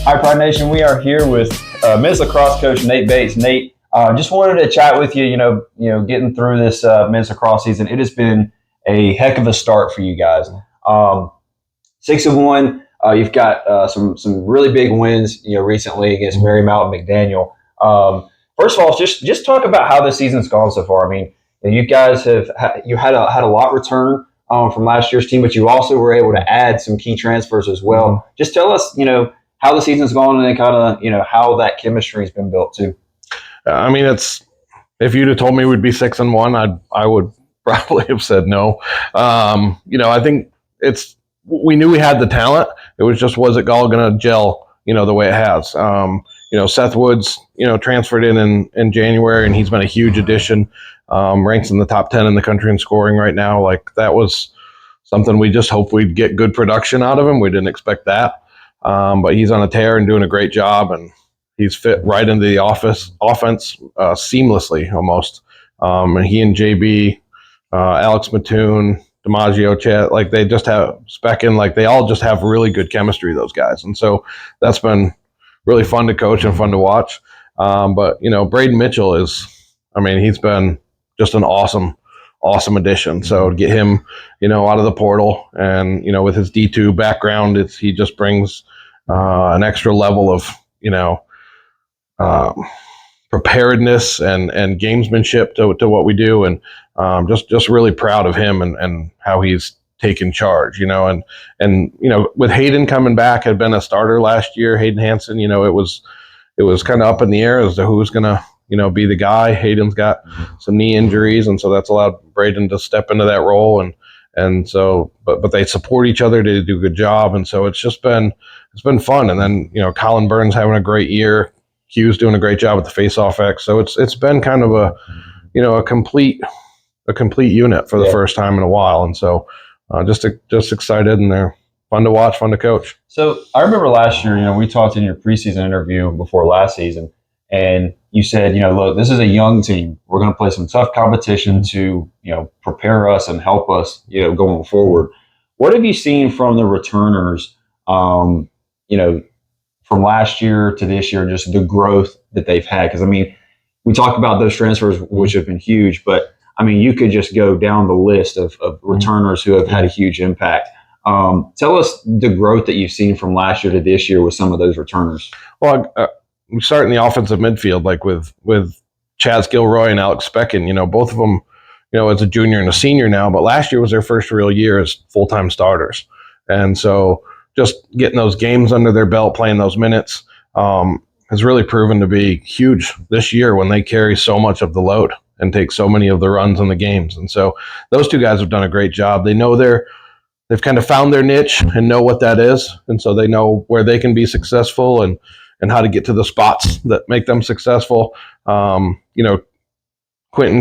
Hi, Pride Nation. We are here with men's lacrosse coach Nate Bates. Nate, just wanted to chat with you. Getting through this men's lacrosse season, it has been a heck of a start for you guys. 6-1. You've got some really big wins. Recently against Marymount and McDaniel. First of all, just talk about how the season's gone so far. I mean, you guys have had a lot return from last year's team, but you also were able to add some key transfers as well. Mm-hmm. Just tell us, how the season's gone, and then kind of, how that chemistry has been built too. I mean, if you'd have told me we'd be 6-1, I would probably have said no. I think we knew we had the talent. It was just, was it all going to gel, the way it has? Seth Woods, transferred in January, and he's been a huge addition. Ranks in the top 10 in the country in scoring right now. Like, that was something we just hoped we'd get good production out of him. We didn't expect that. But he's on a tear and doing a great job, and he's fit right into the offense seamlessly almost. And he and JB, Alex Mattoon, DiMaggio, Chet, like they just have Specken, like they all just have really good chemistry, those guys. And so that's been really fun to coach and fun to watch. But Braden Mitchell he's been just an awesome addition. So to get him, out of the portal and, with his D2 background, he just brings an extra level of, preparedness and gamesmanship to what we do. And just really proud of him and how he's taken charge, and with Hayden coming back, had been a starter last year, Hayden Hansen, it was kind of up in the air as to who's going to, be the guy. Hayden's got some knee injuries, and so that's allowed Braden to step into that role. And so, but they support each other to do a good job. And so it's been fun. And then, Colin Burns having a great year. Hugh's doing a great job with the face-off X. So it's been kind of a complete unit for the first time in a while. And so just excited, and they're fun to watch, fun to coach. So I remember last year, we talked in your preseason interview before last season, and you said, look, this is a young team. We're going to play some tough competition to, prepare us and help us, going forward. What have you seen from the returners, from last year to this year, just the growth that they've had? Because, we talked about those transfers, which have been huge, but, you could just go down the list of returners who have had a huge impact. Tell us the growth that you've seen from last year to this year with some of those returners. Well, we start in the offensive midfield, like with Chaz Gilroy and Alex Specken. Both of them, as a junior and a senior now, but last year was their first real year as full-time starters. And so just getting those games under their belt, playing those minutes, has really proven to be huge this year when they carry so much of the load and take so many of the runs in the games. And so those two guys have done a great job. They know they've kind of found their niche and know what that is. And so they know where they can be successful and how to get to the spots that make them successful. Quentin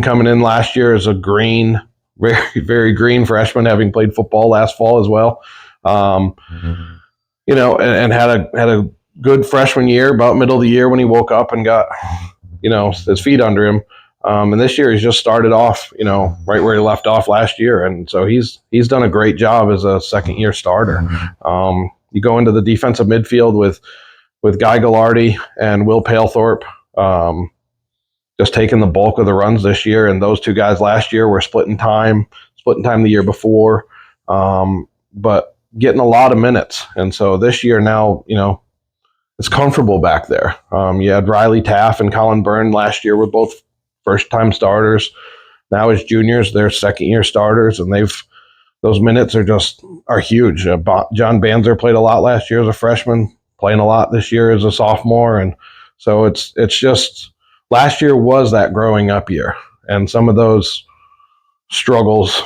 coming in last year as a green, very, very green freshman, having played football last fall as well. And had a good freshman year, about middle of the year when he woke up and got, his feet under him. And this year he's just started off, right where he left off last year. And so he's done a great job as a second-year starter. You go into the defensive midfield with Guy Gallardi and Will Palethorpe, just taking the bulk of the runs this year. And those two guys last year were splitting time the year before, but getting a lot of minutes. And so this year now, it's comfortable back there. You had Riley Taff and Colin Byrne last year were both first-time starters. Now as juniors, they're second-year starters, and those minutes are huge. John Banzer played a lot last year as a freshman, playing a lot this year as a sophomore. And so it's just, last year was that growing up year, and some of those struggles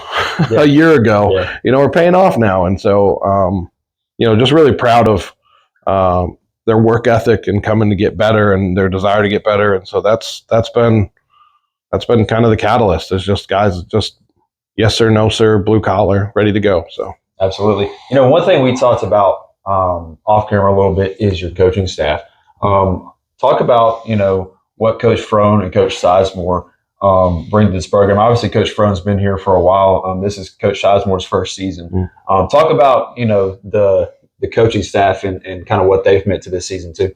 a year ago, are paying off now. And so, just really proud of their work ethic and coming to get better and their desire to get better. And so that's been kind of the catalyst. It's just guys, just yes sir, no sir, blue collar, ready to go. So absolutely. One thing we talked about off camera a little bit is your coaching staff. Talk about, what Coach Frone and Coach Sizemore bring to this program. Obviously, Coach Frone's been here for a while. This is Coach Sizemore's first season. Talk about, the the coaching staff and kind of what they've meant to this season too.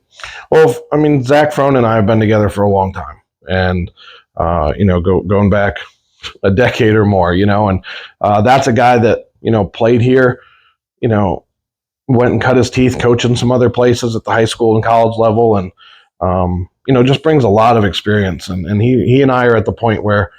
Well, I mean, Zach Frohn and I have been together for a long time, and going back a decade or more, and that's a guy that played here, went and cut his teeth coaching some other places at the high school and college level, and just brings a lot of experience. And he and I are at the point where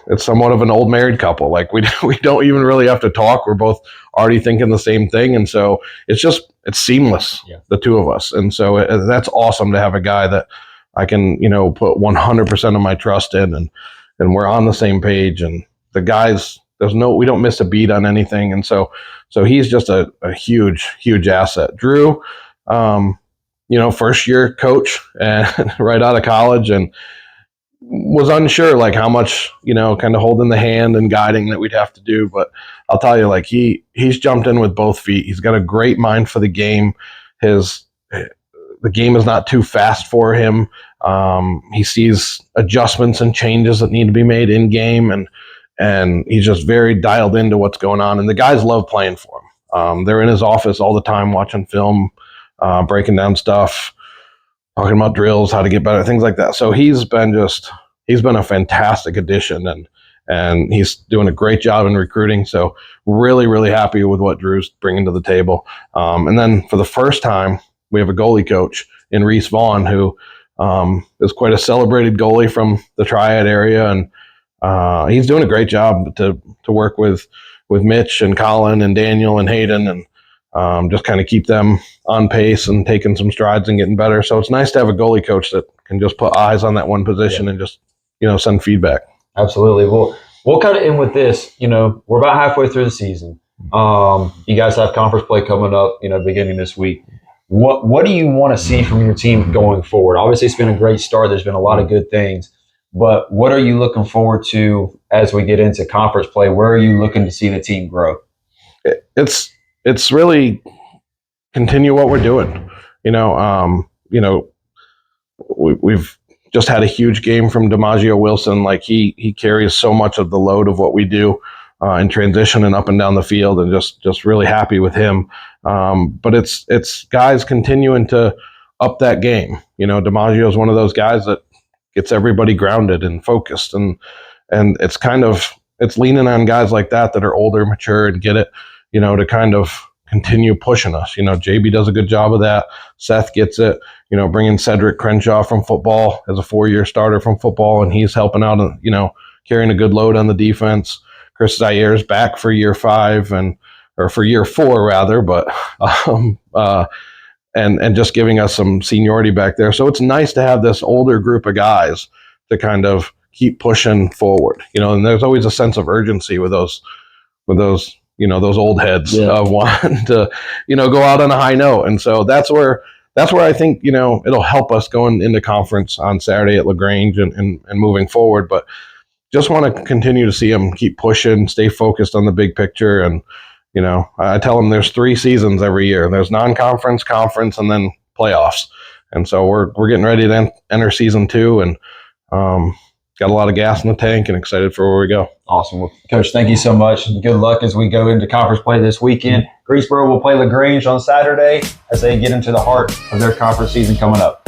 it's somewhat of an old married couple. Like we don't even really have to talk. We're both already thinking the same thing. And so it's seamless, the two of us. And so that's awesome to have a guy that I can, put 100% of my trust in, and we're on the same page. And the guys, we don't miss a beat on anything. And so he's just a huge, huge asset. Drew, first year coach and right out of college, and was unsure like how much, kind of holding the hand and guiding that we'd have to do. But I'll tell you, like he's jumped in with both feet. He's got a great mind for the game. The game is not too fast for him. He sees adjustments and changes that need to be made in game, and he's just very dialed into what's going on. And the guys love playing for him. They're in his office all the time watching film, breaking down stuff, talking about drills, how to get better, things like that. So he's been a fantastic addition, and he's doing a great job in recruiting. So really, really happy with what Drew's bringing to the table. And then for the first time, we have a goalie coach in Reese Vaughn, who is quite a celebrated goalie from the Triad area, and he's doing a great job to work with Mitch and Colin and Daniel and Hayden, and just kind of keep them on pace and taking some strides and getting better. So it's nice to have a goalie coach that can just put eyes on that one position and just, send feedback. Absolutely. Well, we'll kind of end with this. We're about halfway through the season. You guys have conference play coming up, beginning this week. What do you want to see from your team going forward? Obviously, it's been a great start. There's been a lot of good things. But what are you looking forward to as we get into conference play? Where are you looking to see the team grow? It's really continue what we're doing. We've just had a huge game from DiMaggio Wilson. Like he carries so much of the load of what we do in transition and up and down the field, and just really happy with him. But it's guys continuing to up that game. DiMaggio is one of those guys that gets everybody grounded and focused, and it's leaning on guys like that are older, mature, and get it, to kind of continue pushing us. JB does a good job of that. Seth gets it, bringing Cedric Crenshaw from football as a 4-year starter from football, and he's helping out, carrying a good load on the defense. Chris Zaire's back for year 5 or for year 4 rather, but and just giving us some seniority back there. So it's nice to have this older group of guys to kind of keep pushing forward, and there's always a sense of urgency with those those old heads of wanting to, go out on a high note. And so that's where I think, it'll help us going into conference on Saturday at LaGrange and moving forward. But just want to continue to see them keep pushing, stay focused on the big picture. And, I tell them there's 3 seasons every year. There's non-conference, conference, and then playoffs. And so we're getting ready to enter season 2, and got a lot of gas in the tank and excited for where we go. Awesome. Well, Coach, thank you so much. Good luck as we go into conference play this weekend. Greensboro will play LaGrange on Saturday as they get into the heart of their conference season coming up.